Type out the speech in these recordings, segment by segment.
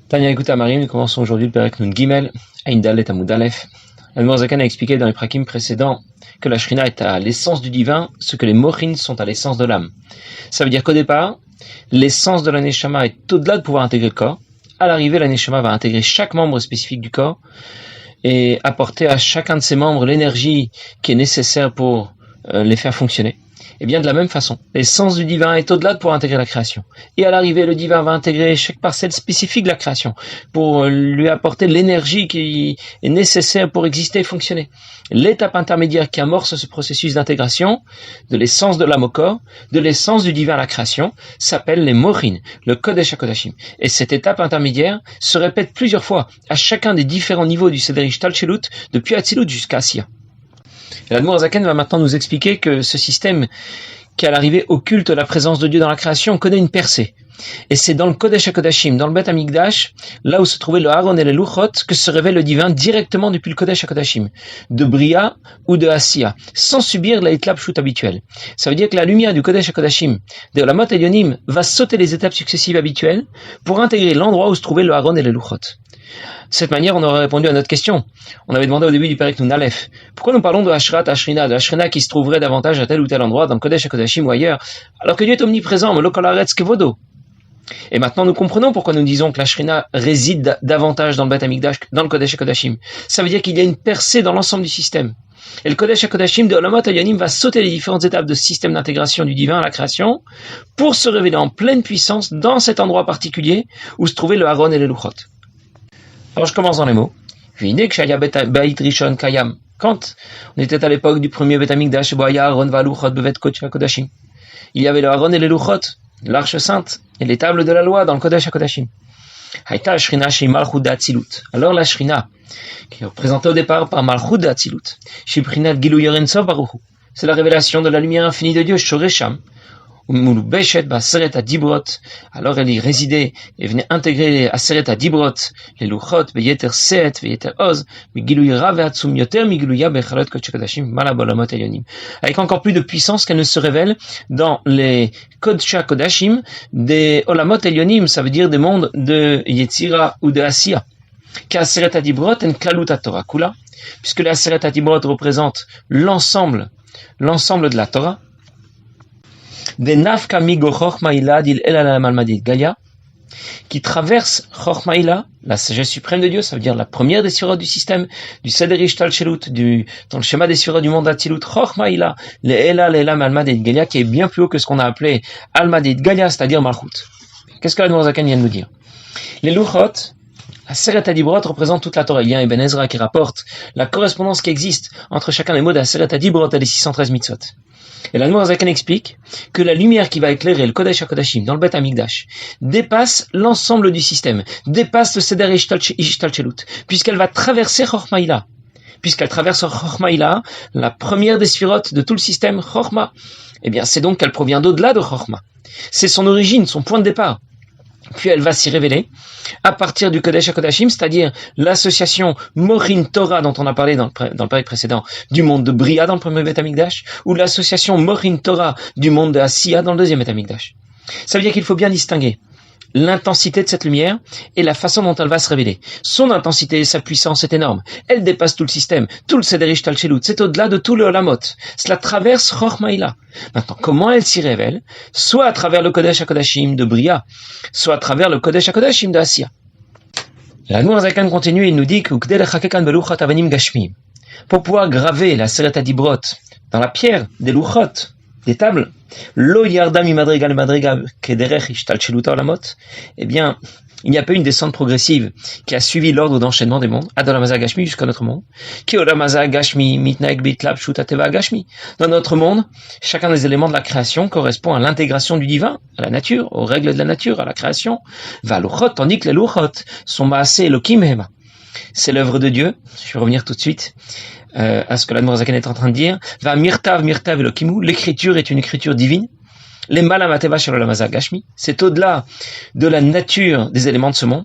Tania écoute Marim, nous commençons aujourd'hui le Perek Nun Gimel, Ain Dalet Amud Aleph. L'Admor Zakan a expliqué dans les prakim précédents que la Shrina est à l'essence du divin, ce que les Mochin sont à l'essence de l'âme. Ça veut dire qu'au départ, l'essence de la Neshama est au-delà de pouvoir intégrer le corps. À l'arrivée, la Neshama va intégrer chaque membre spécifique du corps et apporter à chacun de ces membres l'énergie qui est nécessaire pour les faire fonctionner. Et bien de la même façon, l'essence du divin est au-delà de pouvoir intégrer la création. Et à l'arrivée, le divin va intégrer chaque parcelle spécifique de la création pour lui apporter l'énergie qui est nécessaire pour exister et fonctionner. L'étape intermédiaire qui amorce ce processus d'intégration de l'essence de l'âme au corps, de l'essence du divin à la création, s'appelle les Mochin, le Kodesh HaKodashim. Et cette étape intermédiaire se répète plusieurs fois à chacun des différents niveaux du Seder Ishtalchelut, depuis Atzilut jusqu'à Asiya. Et l'Admor Zaken va maintenant nous expliquer que ce système qui à l'arrivée occulte la présence de Dieu dans la création connaît une percée. Et c'est dans le Kodesh HaKodashim, dans le Bet Hamikdash, là où se trouvait le Aaron et les Luchot, que se révèle le divin directement depuis le Kodesh HaKodashim, de Bria ou de Asiya, sans subir la Hitlapshut habituelle. Ça veut dire que la lumière du Kodesh HaKodashim, de la Mot Elyonim, va sauter les étapes successives habituelles pour intégrer l'endroit où se trouvait le Aaron et les Luchot. De cette manière, on aurait répondu à notre question. On avait demandé au début du Perek Nun Aleph, pourquoi nous parlons de Ashrat Ashrina, de la Shrina qui se trouverait davantage à tel ou tel endroit, dans le Kodesh HaKodashim ou ailleurs, alors que Dieu est omniprésent, Melo Kol Haaretz Kevodo. Et maintenant, nous comprenons pourquoi nous disons que la Shrina réside davantage dans le Bet Hamikdash, dans le Kodesh HaKodashim. Ça veut dire qu'il y a une percée dans l'ensemble du système. Et le Kodesh HaKodashim de Olamot Elyonim va sauter les différentes étapes de système d'intégration du divin à la création pour se révéler en pleine puissance dans cet endroit particulier où se trouvait le Aaron et les Luchot. Alors je commence dans les mots. Quand on était à l'époque du premier Bet Hamikdash, il y avait le Aaron et les Luchot, l'arche sainte et les tables de la loi dans le Kodesh HaKodashim. Alors la Shrina, qui est représentée au départ par Malchut d'Atzilut, c'est la révélation de la lumière infinie de Dieu, Shoresham. Alors elle y résidait et venait intégrer Aseret Adibrot, les Luchot, Beyeter Seet, Beyeter Oz, avec encore plus de puissance qu'elle ne se révèle dans les Kodesh HaKodashim des Olamot Elyonim, ça veut dire des mondes de Yetzira ou de Asiya. Aseret Adibrot en Klalut Torah Kula, puisque les Aseret Adibrot représentent l'ensemble de la Torah. Qui traverse Chochmaïla, la sagesse suprême de Dieu, ça veut dire la première des surahs du système, du Seder Ishtalchelut, dans le schéma des surahs du monde d'Atzilut, Chochmaïla, l'Ela Malmadid Galia, qui est bien plus haut que ce qu'on a appelé Almadid Galia, c'est-à-dire Malchut. Qu'est-ce que l'Admor Zaken vient de nous dire? Les Luchot, Aseret Adibrot représente toute la Torah. Il y a Ibn Ezra qui rapporte la correspondance qui existe entre chacun des mots d'Aseret Adibrot et les 613 mitzvot. Et l'Admor Zaken explique que la lumière qui va éclairer le Kodesh HaKodashim dans le Bet Hamikdash dépasse l'ensemble du système, dépasse le Seder Ishtalchelut, puisqu'elle va traverser Chochmaïla. Puisqu'elle traverse Chochmaïla, la première des sphirotes de tout le système Chochma, eh bien c'est donc qu'elle provient d'au-delà de Chochma. C'est son origine, son point de départ. Puis elle va s'y révéler à partir du Kodesh HaKodashim, c'est-à-dire l'association Mochin Torah dont on a parlé dans le Perek précédent du monde de Bria dans le premier Bet Hamikdash, ou l'association Mochin Torah du monde de Asiya dans le deuxième Bet Hamikdash. Ça veut dire qu'il faut bien distinguer l'intensité de cette lumière et la façon dont elle va se révéler. Son intensité et sa puissance est énorme. Elle dépasse tout le système, tout le Seder Ishtalchelut. C'est au-delà de tout le Olamot. Cela traverse Chochmaïla. Maintenant, comment elle s'y révèle? Soit à travers le Kodesh HaKodashim de Bria, soit à travers le Kodesh HaKodashim de Asiya. L'Admor Zaken continue et il nous dit que pour pouvoir graver la Seret Adibrot dans la pierre des Luchot, des tables, lo yarda mi madriga le madriga kederech ishtalcheluta olamot, eh bien, il n'y a pas une descente progressive qui a suivi l'ordre d'enchaînement des mondes, ad olamazah gashmi jusqu'à notre monde, ki olamazah gashmi mitnaeg bitlab shuta teva gashmi. Dans notre monde, chacun des éléments de la création correspond à l'intégration du divin, à la nature, aux règles de la nature, à la création. Va luchot, tandis que les luchot sont maaseh elokim hema. C'est l'œuvre de Dieu. Je vais revenir tout de suite à ce que l'Admor Zaken est en train de dire. Va mirtav elokimu. L'écriture est une écriture divine. Les malamateva shel olamazah gashmi. C'est au-delà de la nature des éléments de ce monde.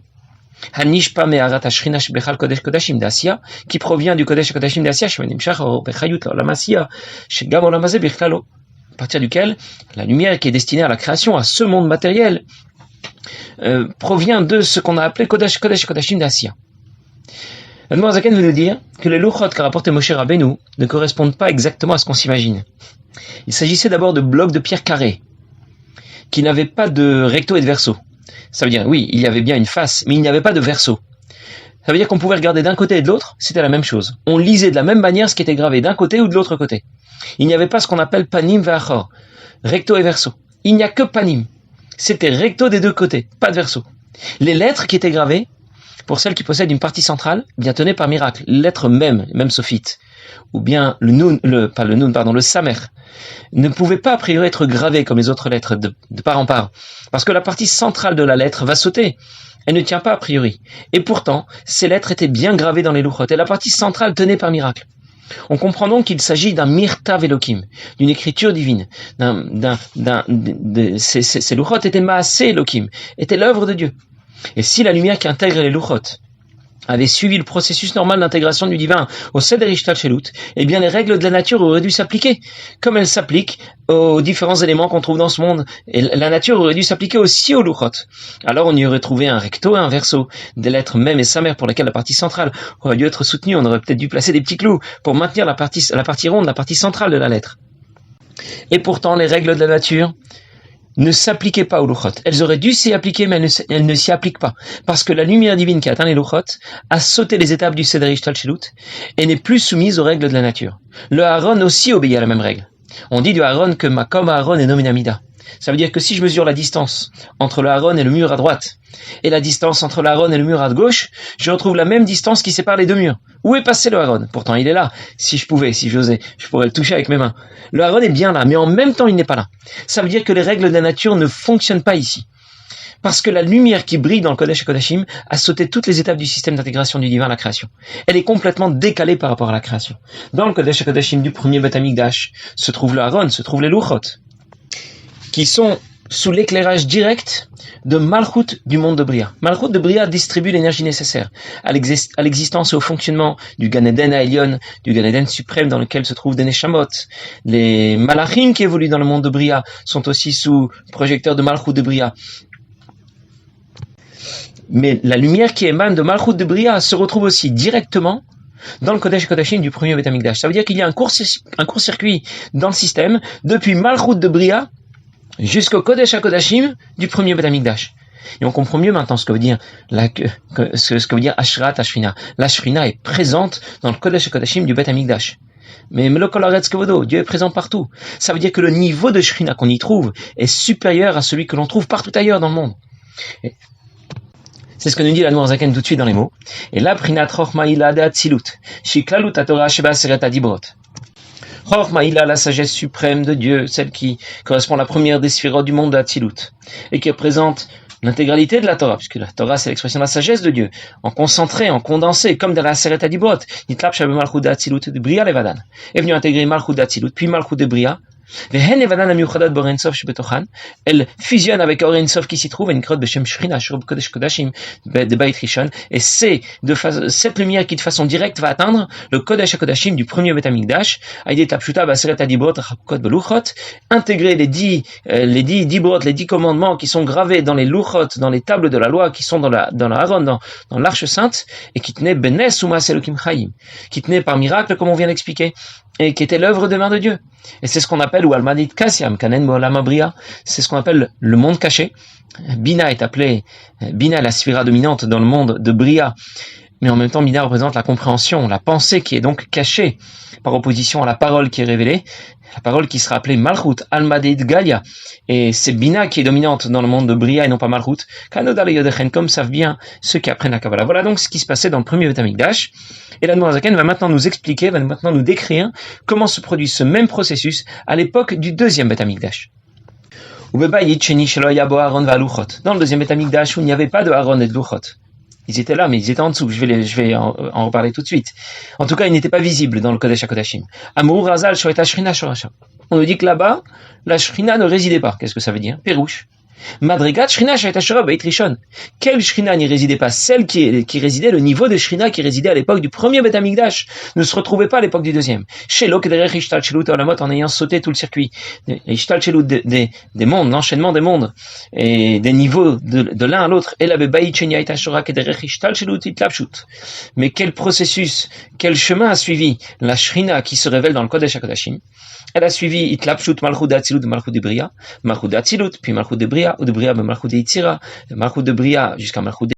Hanishpa me'arat ashrina shebechal kodesh kodashim d'Asiya, qui provient du kodesh kodashim d'Asiya, shemenimshach bechayut l'olamasiya, shegam olamazeh bichlalo, à partir duquel la lumière qui est destinée à la création, à ce monde matériel, provient de ce qu'on a appelé Kodesh Kodashim d'Assia. L'Admor Zaken veut nous dire que les Luchot qu'a rapporté Moshe Rabbeinu ne correspondent pas exactement à ce qu'on s'imagine. Il s'agissait d'abord de blocs de pierre carrés, qui n'avaient pas de recto et de verso. Ça veut dire, oui, il y avait bien une face, mais il n'y avait pas de verso. Ça veut dire qu'on pouvait regarder d'un côté et de l'autre, c'était la même chose. On lisait de la même manière ce qui était gravé d'un côté ou de l'autre côté. Il n'y avait pas ce qu'on appelle panim ve'achor, recto et verso. Il n'y a que panim. C'était recto des deux côtés, pas de verso. Les lettres qui étaient gravées, pour celles qui possèdent une partie centrale, bien tenues par miracle, les lettres même sophite, ou bien le samer, ne pouvaient pas a priori être gravées comme les autres lettres de part en part, parce que la partie centrale de la lettre va sauter. Elle ne tient pas a priori. Et pourtant, ces lettres étaient bien gravées dans les louchot, et la partie centrale tenait par miracle. On comprend donc qu'il s'agit d'un mirtav Elokim, d'une écriture divine. Ces louchot étaient maasé Elokim, étaient l'œuvre de Dieu. Et si la lumière qui intègre les louchot avait suivi le processus normal d'intégration du divin au Seder Ishtalchelut, eh bien les règles de la nature auraient dû s'appliquer, comme elles s'appliquent aux différents éléments qu'on trouve dans ce monde. Et la nature aurait dû s'appliquer aussi aux Luchot. Alors on y aurait trouvé un recto et un verso, des lettres même et samer pour lesquelles la partie centrale aurait dû être soutenue. On aurait peut-être dû placer des petits clous pour maintenir la partie ronde, la partie centrale de la lettre. Et pourtant les règles de la nature ne s'appliquaient pas aux Luchot. Elles auraient dû s'y appliquer, mais elles ne s'y appliquent pas. Parce que la lumière divine qui atteint les Luchot a sauté les étapes du Seder Ishtalchelut et n'est plus soumise aux règles de la nature. Le Aaron aussi obéit à la même règle. On dit du Aaron que Makom Aaron est nominamida. Ça veut dire que si je mesure la distance entre le Aaron et le mur à droite, et la distance entre l'Aaron et le mur à gauche, je retrouve la même distance qui sépare les deux murs. Où est passé le Aaron? Pourtant il est là. Si j'osais, je pourrais le toucher avec mes mains. Le Aaron est bien là, mais en même temps il n'est pas là. Ça veut dire que les règles de la nature ne fonctionnent pas ici. Parce que la lumière qui brille dans le Kodesh Kodashim a sauté toutes les étapes du système d'intégration du divin à la création. Elle est complètement décalée par rapport à la création. Dans le Kodesh Kodashim du premier Beth Amikdash se trouve le Aaron, se trouvent les Luchot, qui sont sous l'éclairage direct de Malchut du monde de Bria. Malchut de Bria distribue l'énergie nécessaire à l'existence et au fonctionnement du Gan Eden à Elyon, du Gan Eden suprême dans lequel se trouvent des Neshamot. Les Malachim qui évoluent dans le monde de Bria sont aussi sous projecteur de Malchut de Bria. Mais la lumière qui émane de Malchut de Bria se retrouve aussi directement dans le Kodesh Kodashim du premier Beth Amikdash. Ça veut dire qu'il y a un court-circuit dans le système depuis Malchut de Bria jusqu'au Kodesh HaKodashim du premier Beth Amikdash. Et on comprend mieux maintenant ce que veut dire ce que veut dire Ashrat Ashrina. La Shrina est présente dans le Kodesh HaKodashim du Beth Amikdash. Mais Melokol Haaretz Kevodo, Dieu est présent partout. Ça veut dire que le niveau de Shrina qu'on y trouve est supérieur à celui que l'on trouve partout ailleurs dans le monde. C'est ce que nous dit l'Admor Zaken tout de suite dans les mots. Et là, Prinat Chochma Ila de Atzilut, Shiklalut Torah Sheba Seret Adibrot. Chochma Ila, la sagesse suprême de Dieu, celle qui correspond à la première des sphérotes du monde de Atzilut, et qui représente l'intégralité de la Torah, puisque la Torah c'est l'expression de la sagesse de Dieu, en concentré, en condensé, comme dans la Seret Adibrot, Nitlap Shabbat Malchut de Atzilut de Bria Levadan, est venu intégrer Malchut de Atzilut, puis Malchut de Bria. Elle fusionne avec Or Ein Sof qui s'y trouve, et c'est cette lumière qui de façon directe va atteindre le Kodesh HaKodashim du premier Beth Amikdash, intégrer les 10 dibrot, les 10 commandements qui sont gravés dans les luchot, dans les tables de la loi, qui sont dans l'Aaron, dans l'arche sainte, et qui tenaient benes ou maas Elokim Chaim, qui tenaient par miracle, comme on vient d'expliquer, et qui était l'œuvre de main de Dieu. Et c'est ce qu'on appelle, ou Almadit Kassiam, Kanen Mo'olam Bria, c'est ce qu'on appelle le monde caché. Bina est appelé, Bina la sphira dominante dans le monde de Bria, mais en même temps Bina représente la compréhension, la pensée qui est donc cachée, par opposition à la parole qui est révélée, la parole qui sera appelée Malchut, Almadit Galia, et c'est Bina qui est dominante dans le monde de Bria et non pas Malchut, Kanodal et Yodechen, comme savent bien ceux qui apprennent la Kabbalah. Voilà donc ce qui se passait dans le premier Beth Amikdash. Et l'Admor Zaken va maintenant nous expliquer, va maintenant nous décrire comment se produit ce même processus à l'époque du deuxième Beth Amikdash. Dans le deuxième Beth Amikdash où il n'y avait pas de Aaron et de Luchot. Ils étaient là, mais ils étaient en dessous. Je vais en reparler tout de suite. En tout cas, ils n'étaient pas visibles dans le Kodesh HaKodashim. Amur Razal Shoet Ashrina Shorasha. On nous dit que là-bas, la Shrina ne résidait pas. Qu'est-ce que ça veut dire? Pérouche. Madrigat Shrina Shaitashura Beit Rishon. Quelle Shrina n'y résidait pas? Celle qui résidait, le niveau de Shrina qui résidait à l'époque du premier Beth Amikdash, ne se retrouvait pas à l'époque du deuxième. Shelo Kederech Ishtalchelut Olamot, en ayant sauté tout le circuit. Ishtalchelut des mondes, l'enchaînement des mondes, et des niveaux de l'un à l'autre. Et la Bebaït Shenia Itashura Kederech Ishtalchelut Itlapshut. Mais quel processus, quel chemin a suivi la Shrina qui se révèle dans le Kodesh HaKodashim? Elle a suivi Itlapshut Malchut d'Atzilut de Malchut de Bria, Malchut d'Atzilut, puis Malchut de Bria, ou de Bria, Malchut de Yitzira, Malchut de Bria jusqu'à Malchut